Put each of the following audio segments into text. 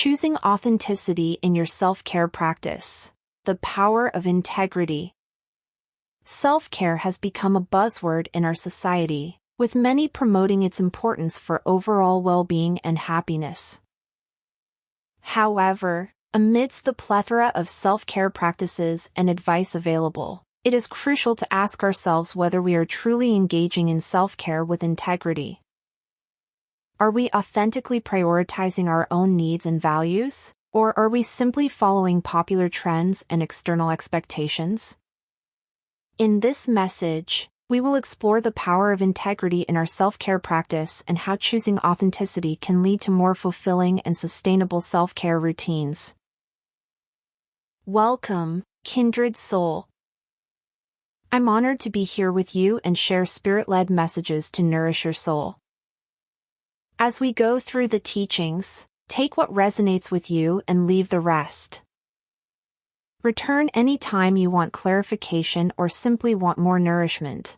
Choosing authenticity in your self-care practice. The power of integrity. Self-care has become a buzzword in our society, with many promoting its importance for overall well-being and happiness. However, amidst the plethora of self-care practices and advice available, it is crucial to ask ourselves whether we are truly engaging in self-care with integrity. Are we authentically prioritizing our own needs and values, or are we simply following popular trends and external expectations? In this message, we will explore the power of integrity in our self-care practice and how choosing authenticity can lead to more fulfilling and sustainable self-care routines. Welcome, kindred soul. I'm honored to be here with you and share spirit-led messages to nourish your soul. As we go through the teachings, take what resonates with you and leave the rest. Return anytime you want clarification or simply want more nourishment.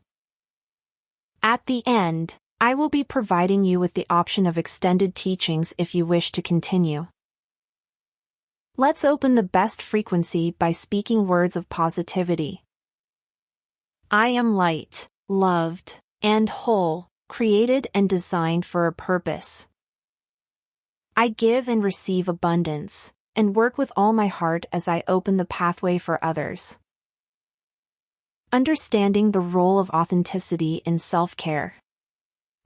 At the end, I will be providing you with the option of extended teachings if you wish to continue. Let's open the best frequency by speaking words of positivity. I am light, loved, and whole, created and designed for a purpose. I give and receive abundance, and work with all my heart as I open the pathway for others. Understanding the role of authenticity in self-care.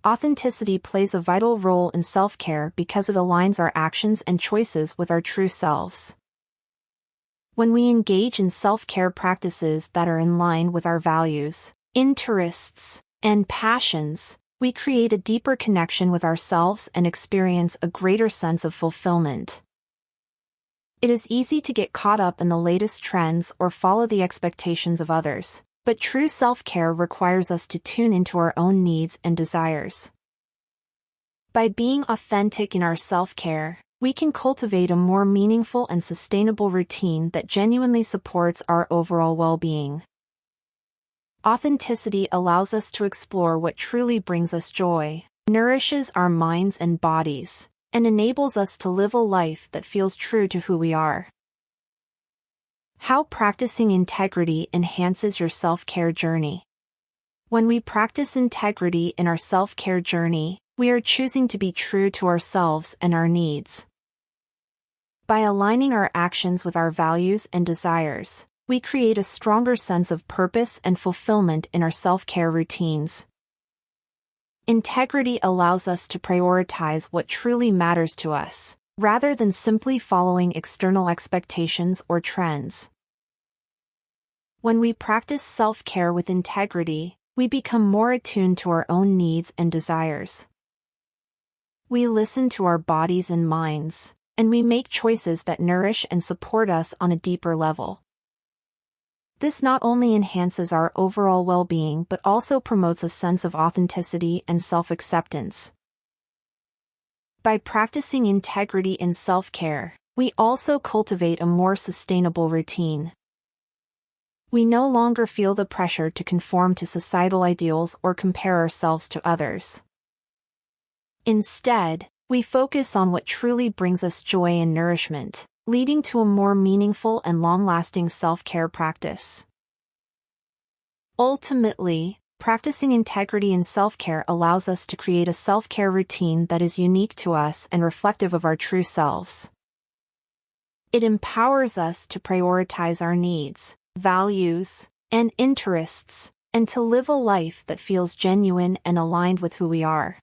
Authenticity plays a vital role in self-care because it aligns our actions and choices with our true selves. When we engage in self-care practices that are in line with our values, interests, and passions, we create a deeper connection with ourselves and experience a greater sense of fulfillment. It is easy to get caught up in the latest trends or follow the expectations of others, but true self-care requires us to tune into our own needs and desires. By being authentic in our self-care, we can cultivate a more meaningful and sustainable routine that genuinely supports our overall well-being. Authenticity allows us to explore what truly brings us joy, nourishes our minds and bodies, and enables us to live a life that feels true to who we are. How practicing integrity enhances your self-care journey. When we practice integrity in our self-care journey, we are choosing to be true to ourselves and our needs. By aligning our actions with our values and desires, we create a stronger sense of purpose and fulfillment in our self-care routines. Integrity allows us to prioritize what truly matters to us, rather than simply following external expectations or trends. When we practice self-care with integrity, we become more attuned to our own needs and desires. We listen to our bodies and minds, and we make choices that nourish and support us on a deeper level. This not only enhances our overall well-being but also promotes a sense of authenticity and self-acceptance. By practicing integrity in self-care, we also cultivate a more sustainable routine. We no longer feel the pressure to conform to societal ideals or compare ourselves to others. Instead, we focus on what truly brings us joy and nourishment, leading to a more meaningful and long-lasting self-care practice. Ultimately, practicing integrity in self-care allows us to create a self-care routine that is unique to us and reflective of our true selves. It empowers us to prioritize our needs, values, and interests, and to live a life that feels genuine and aligned with who we are.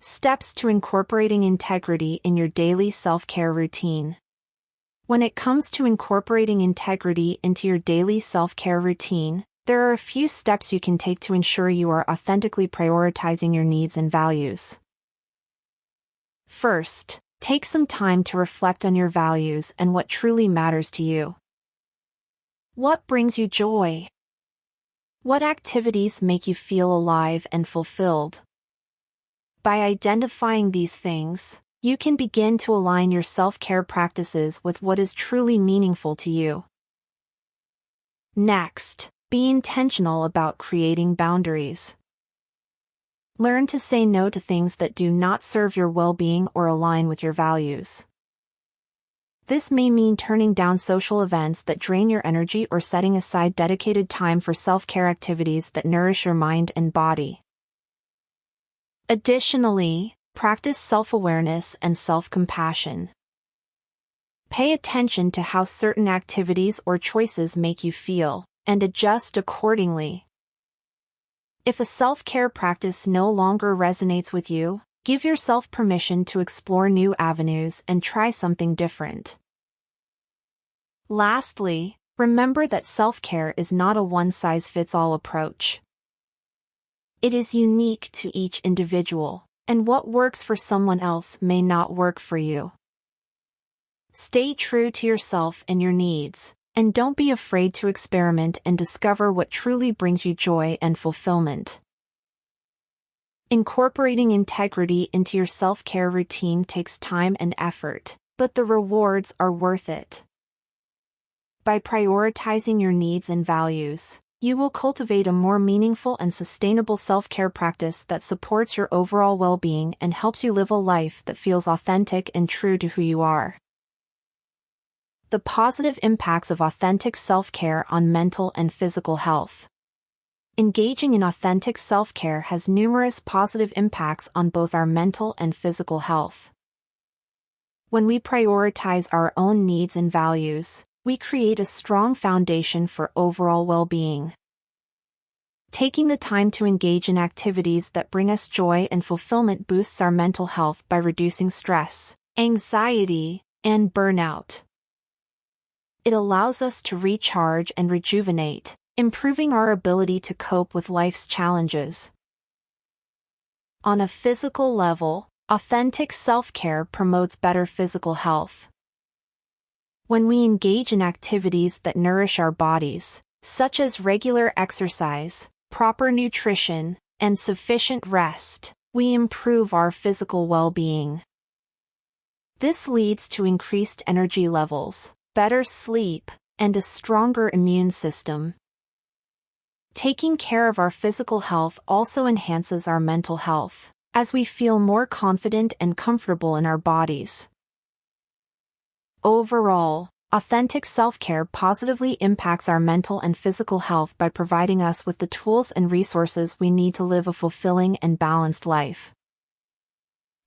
Steps to incorporating integrity in your daily self-care routine. When it comes to incorporating integrity into your daily self-care routine, there are a few steps you can take to ensure you are authentically prioritizing your needs and values. First, take some time to reflect on your values and what truly matters to you. What brings you joy? What activities make you feel alive and fulfilled? By identifying these things, you can begin to align your self-care practices with what is truly meaningful to you. Next, be intentional about creating boundaries. Learn to say no to things that do not serve your well-being or align with your values. This may mean turning down social events that drain your energy or setting aside dedicated time for self-care activities that nourish your mind and body. Additionally, practice self-awareness and self-compassion. Pay attention to how certain activities or choices make you feel, and adjust accordingly. If a self-care practice no longer resonates with you, give yourself permission to explore new avenues and try something different. Lastly, remember that self-care is not a one-size-fits-all approach. It is unique to each individual, and what works for someone else may not work for you. Stay true to yourself and your needs, and don't be afraid to experiment and discover what truly brings you joy and fulfillment. Incorporating integrity into your self-care routine takes time and effort, but the rewards are worth it. By prioritizing your needs and values, you will cultivate a more meaningful and sustainable self-care practice that supports your overall well-being and helps you live a life that feels authentic and true to who you are. The positive impacts of authentic self-care on mental and physical health. Engaging in authentic self-care has numerous positive impacts on both our mental and physical health. When we prioritize our own needs and values, we create a strong foundation for overall well-being. Taking the time to engage in activities that bring us joy and fulfillment boosts our mental health by reducing stress, anxiety, and burnout. It allows us to recharge and rejuvenate, improving our ability to cope with life's challenges. On a physical level, authentic self-care promotes better physical health. When we engage in activities that nourish our bodies, such as regular exercise, proper nutrition, and sufficient rest, we improve our physical well-being. This leads to increased energy levels, better sleep, and a stronger immune system. Taking care of our physical health also enhances our mental health, as we feel more confident and comfortable in our bodies. Overall, authentic self-care positively impacts our mental and physical health by providing us with the tools and resources we need to live a fulfilling and balanced life.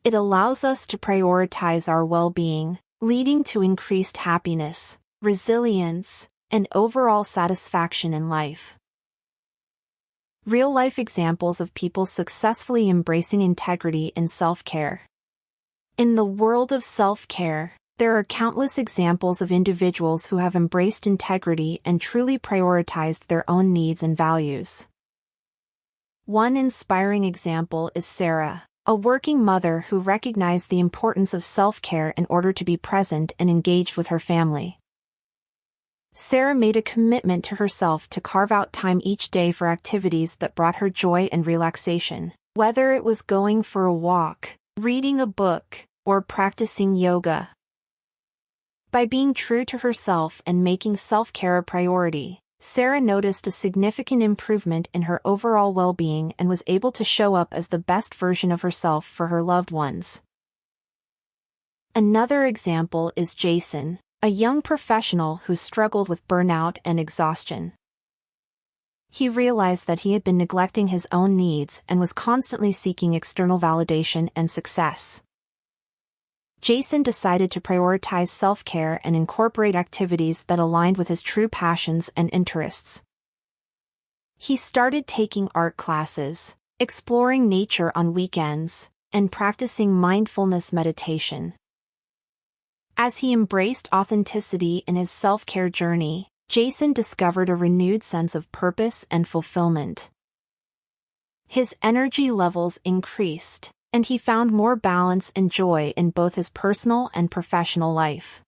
It allows us to prioritize our well-being, leading to increased happiness, resilience, and overall satisfaction in life. Real-life examples of people successfully embracing integrity in self-care. In the world of self-care, there are countless examples of individuals who have embraced integrity and truly prioritized their own needs and values. One inspiring example is Sarah, a working mother who recognized the importance of self-care in order to be present and engaged with her family. Sarah made a commitment to herself to carve out time each day for activities that brought her joy and relaxation, whether it was going for a walk, reading a book, or practicing yoga. By being true to herself and making self-care a priority, Sarah noticed a significant improvement in her overall well-being and was able to show up as the best version of herself for her loved ones. Another example is Jason, a young professional who struggled with burnout and exhaustion. He realized that he had been neglecting his own needs and was constantly seeking external validation and success. Jason decided to prioritize self-care and incorporate activities that aligned with his true passions and interests. He started taking art classes, exploring nature on weekends, and practicing mindfulness meditation. As he embraced authenticity in his self-care journey, Jason discovered a renewed sense of purpose and fulfillment. His energy levels increased, and he found more balance and joy in both his personal and professional life.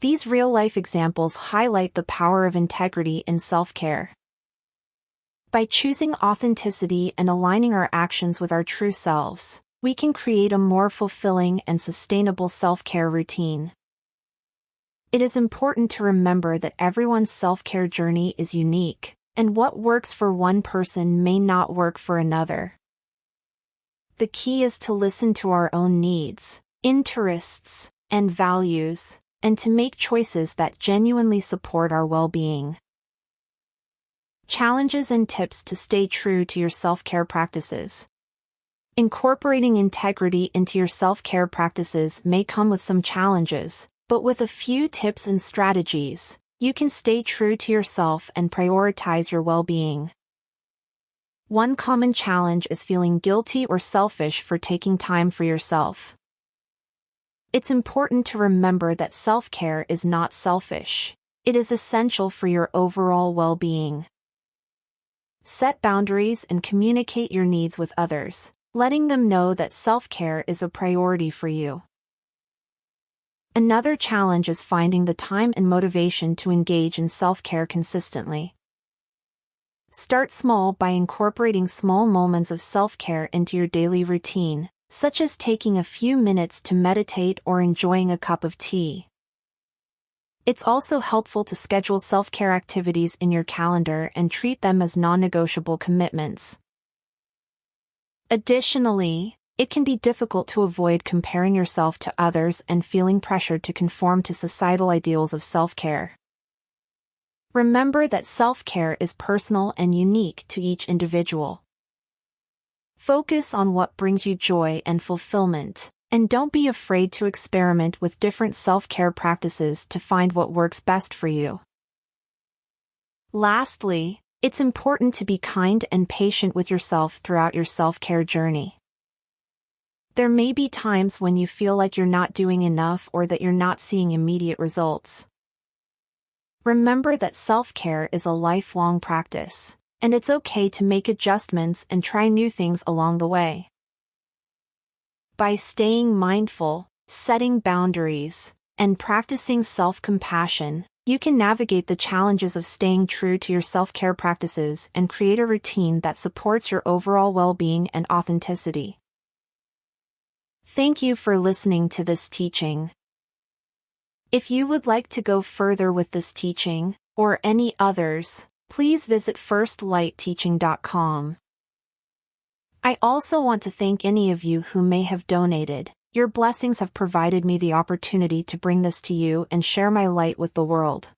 These real-life examples highlight the power of integrity in self-care. By choosing authenticity and aligning our actions with our true selves, we can create a more fulfilling and sustainable self-care routine. It is important to remember that everyone's self-care journey is unique, and what works for one person may not work for another. The key is to listen to our own needs, interests, and values, and to make choices that genuinely support our well-being. Challenges and tips to stay true to your self-care practices. Incorporating integrity into your self-care practices may come with some challenges, but with a few tips and strategies, you can stay true to yourself and prioritize your well-being. One common challenge is feeling guilty or selfish for taking time for yourself. It's important to remember that self-care is not selfish. It is essential for your overall well-being. Set boundaries and communicate your needs with others, letting them know that self-care is a priority for you. Another challenge is finding the time and motivation to engage in self-care consistently. Start small by incorporating small moments of self-care into your daily routine, such as taking a few minutes to meditate or enjoying a cup of tea. It's also helpful to schedule self-care activities in your calendar and treat them as non-negotiable commitments. Additionally, it can be difficult to avoid comparing yourself to others and feeling pressured to conform to societal ideals of self-care. Remember that self-care is personal and unique to each individual. Focus on what brings you joy and fulfillment, and don't be afraid to experiment with different self-care practices to find what works best for you. Lastly, it's important to be kind and patient with yourself throughout your self-care journey. There may be times when you feel like you're not doing enough or that you're not seeing immediate results. Remember that self-care is a lifelong practice, and it's okay to make adjustments and try new things along the way. By staying mindful, setting boundaries, and practicing self-compassion, you can navigate the challenges of staying true to your self-care practices and create a routine that supports your overall well-being and authenticity. Thank you for listening to this teaching. If you would like to go further with this teaching, or any others, please visit firstlightteaching.com. I also want to thank any of you who may have donated. Your blessings have provided me the opportunity to bring this to you and share my light with the world.